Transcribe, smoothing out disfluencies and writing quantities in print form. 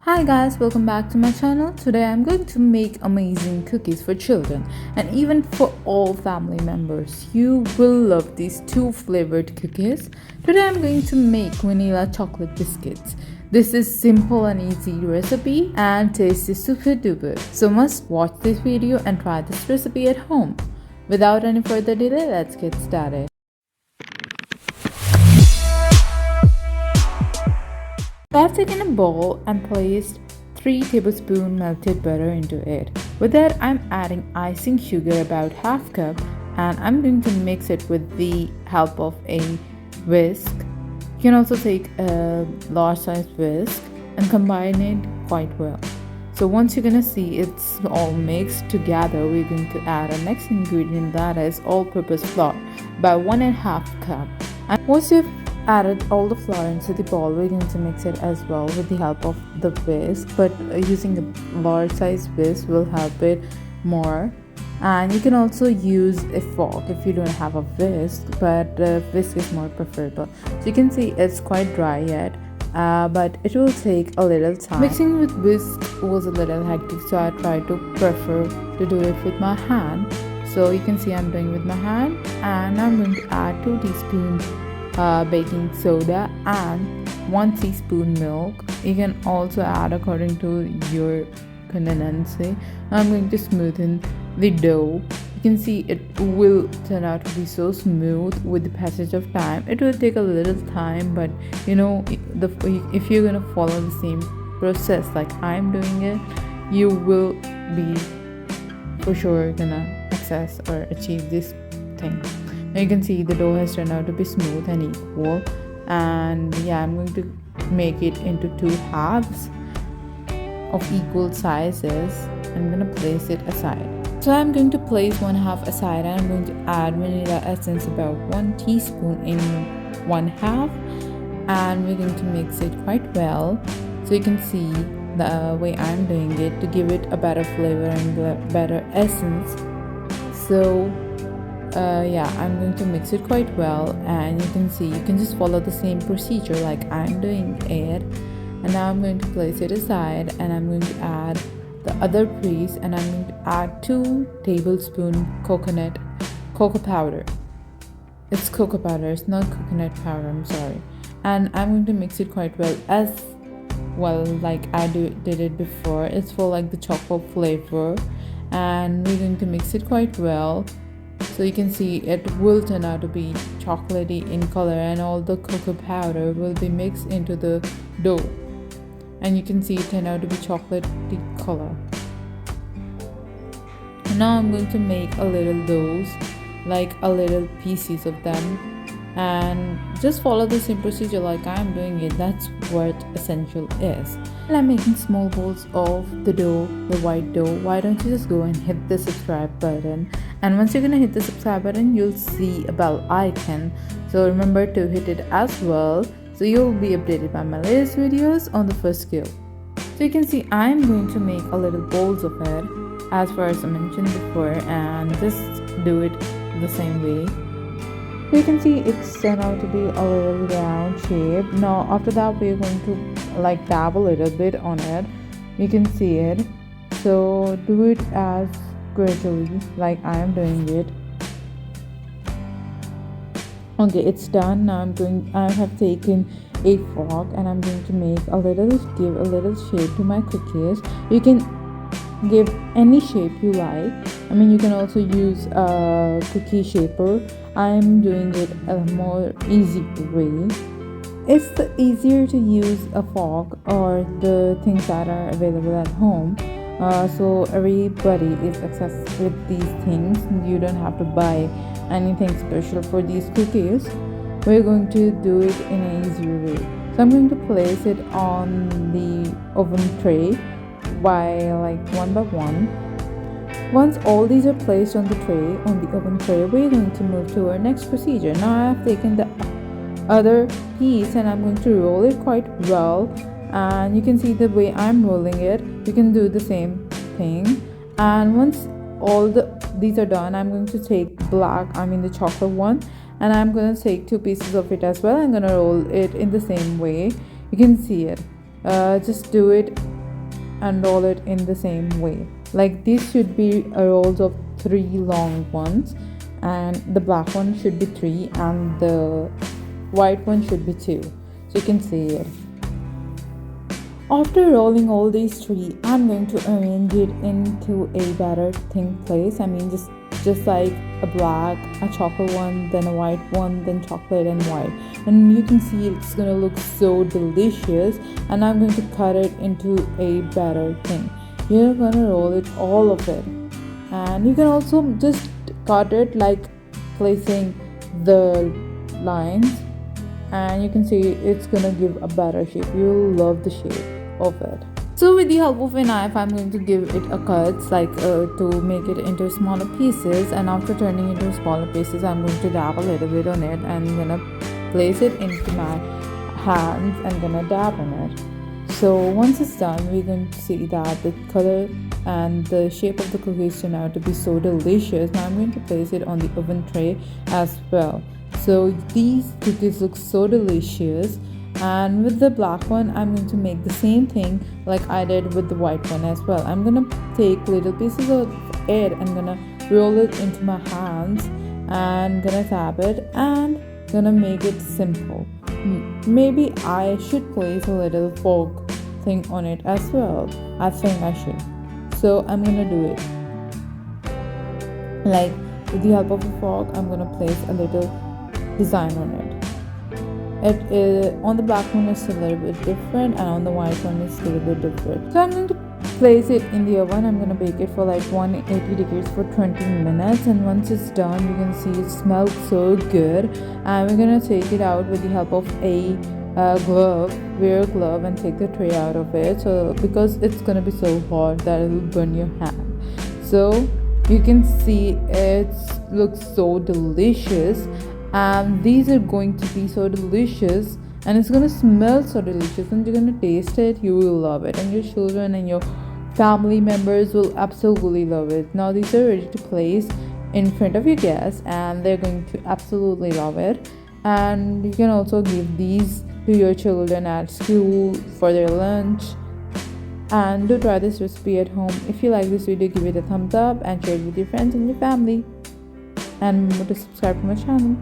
Hi guys, welcome back to my channel. Today I'm going to make amazing cookies for children and even for all family members. You will love these two flavored cookies. Today I'm going to make vanilla chocolate biscuits. This is simple and easy recipe and tasty super duper. So must watch this video and try this recipe at home. Without any further delay, let's get started. I have taken a bowl and placed 3 tablespoons melted butter into it. With that, I'm adding icing sugar about half cup and I'm going to mix it with the help of a whisk. You can also take a large size whisk and combine it quite well. So once you're gonna see it's all mixed together, we're going to add our next ingredient, that is all-purpose flour, about 1.5 cup. And once you've added all the flour into the bowl, we're going to mix it as well with the help of the whisk, but using a large size whisk will help it more. And you can also use a fork if you don't have a whisk, but whisk is more preferable. So you can see it's quite dry yet, but it will take a little time. Mixing with whisk was a little hectic, so I tried to prefer to do it with my hand. So you can see I'm doing with my hand, and I'm going to add 2 teaspoons baking soda and 1 teaspoon milk. You can also add according to your convenience. I'm going to smoothen the dough. You can see it will turn out to be so smooth with the passage of time. It will take a little time, but you know, if you're gonna follow the same process like I'm doing it, you will be for sure gonna access or achieve this thing. Now you can see the dough has turned out to be smooth and equal, and yeah, I'm going to make it into 2 halves of equal sizes. I'm going to place it aside. So I'm going to place 1 half aside, and I'm going to add vanilla essence about 1 teaspoon in 1 half, and we're going to mix it quite well. So you can see the way I'm doing it to give it a better flavor and better essence. So yeah, I'm going to mix it quite well, and you can see you can just follow the same procedure like I'm doing it. And now I'm going to place it aside, and I'm going to add the other piece, and I'm going to add 2 tablespoons cocoa powder. It's cocoa powder, it's not coconut powder, I'm sorry. And I'm going to mix it quite well as well like I did it before. It's for like the chocolate flavor, and we're going to mix it quite well. So you can see it will turn out to be chocolatey in color, and all the cocoa powder will be mixed into the dough, and you can see it turn out to be chocolatey color. And now I'm going to make a little doughs, like a little pieces of them, and just follow the same procedure like I'm doing it. That's what essential is. And I'm making small balls of the dough, the white dough. Why don't you just go and hit the subscribe button, and once you're gonna hit the subscribe button, you'll see a bell icon, so remember to hit it as well, so you'll be updated by my latest videos on the first go. So you can see I'm going to make a little balls of it as far as I mentioned before, and just do it the same way. So you can see it's turned out to be a little round shape. Now after that, we're going to like dab a little bit on it. You can see it, so do it as gradually like I am doing it. Okay, it's done. Now I have taken a fork, and I'm going to give a little shape to my cookies. You can give any shape you like. I mean, you can also use a cookie shaper. I'm doing it a more easy way. It's easier to use a fork or the things that are available at home. So everybody is accessed with these things. You don't have to buy anything special for these cookies. We're going to do it in an easier way. So I'm going to place it on the oven tray by like 1 by 1. Once all these are placed on the oven tray, we're going to move to our next procedure. Now I have taken the other piece, and I'm going to roll it quite well, and you can see the way I'm rolling it. You can do the same thing, and once all these are done, I'm going to take the chocolate one, and I'm going to take 2 pieces of it as well. I'm going to roll it in the same way. You can see it. Just do it and roll it in the same way. Like these should be rolls of 3 long ones, and the black one should be 3 and the white one should be 2, so you can see it. After rolling all these 3, I'm going to arrange it into a better thin place. I mean, just like a black, a chocolate one, then a white one, then chocolate and white. And you can see it's gonna look so delicious. And I'm going to cut it into a better thing. You're gonna roll it, all of it. And you can also just cut it like placing the lines. And you can see it's gonna give a better shape. You'll love the shape of it. So with the help of a knife, I'm going to give it a cut, like to make it into smaller pieces. And after turning it into smaller pieces, I'm going to dab a little bit on it, and I'm gonna place it into my hands and gonna dab on it. So once it's done, we're going to see that the color and the shape of the cookies turn out to be so delicious. Now I'm going to place it on the oven tray as well. So these cookies look so delicious. And with the black one, I'm going to make the same thing like I did with the white one as well. I'm gonna take little pieces of it and gonna roll it into my hands and gonna tap it and gonna make it simple. Maybe I should place a little fork thing on it as well. I think I should. So I'm gonna do it. Like with the help of a fork, I'm gonna place a little design on it. It is on the black one is a little bit different, and on the white one is a little bit different. So I'm going to place it in the oven. I'm going to bake it for like 180 degrees for 20 minutes, and once it's done, you can see it smells so good. And we're going to take it out with the help of a glove, wear a glove, and take the tray out of it. So because it's going to be so hot that it will burn your hand. So you can see it looks so delicious. These are going to be so delicious, and it's going to smell so delicious, and you're going to taste it. You will love it, and your children and your family members will absolutely love it. Now these are ready to place in front of your guests, and they're going to absolutely love it. And you can also give these to your children at school for their lunch. And do try this recipe at home. If you like this video, give it a thumbs up and share it with your friends and your family. And remember to subscribe to my channel.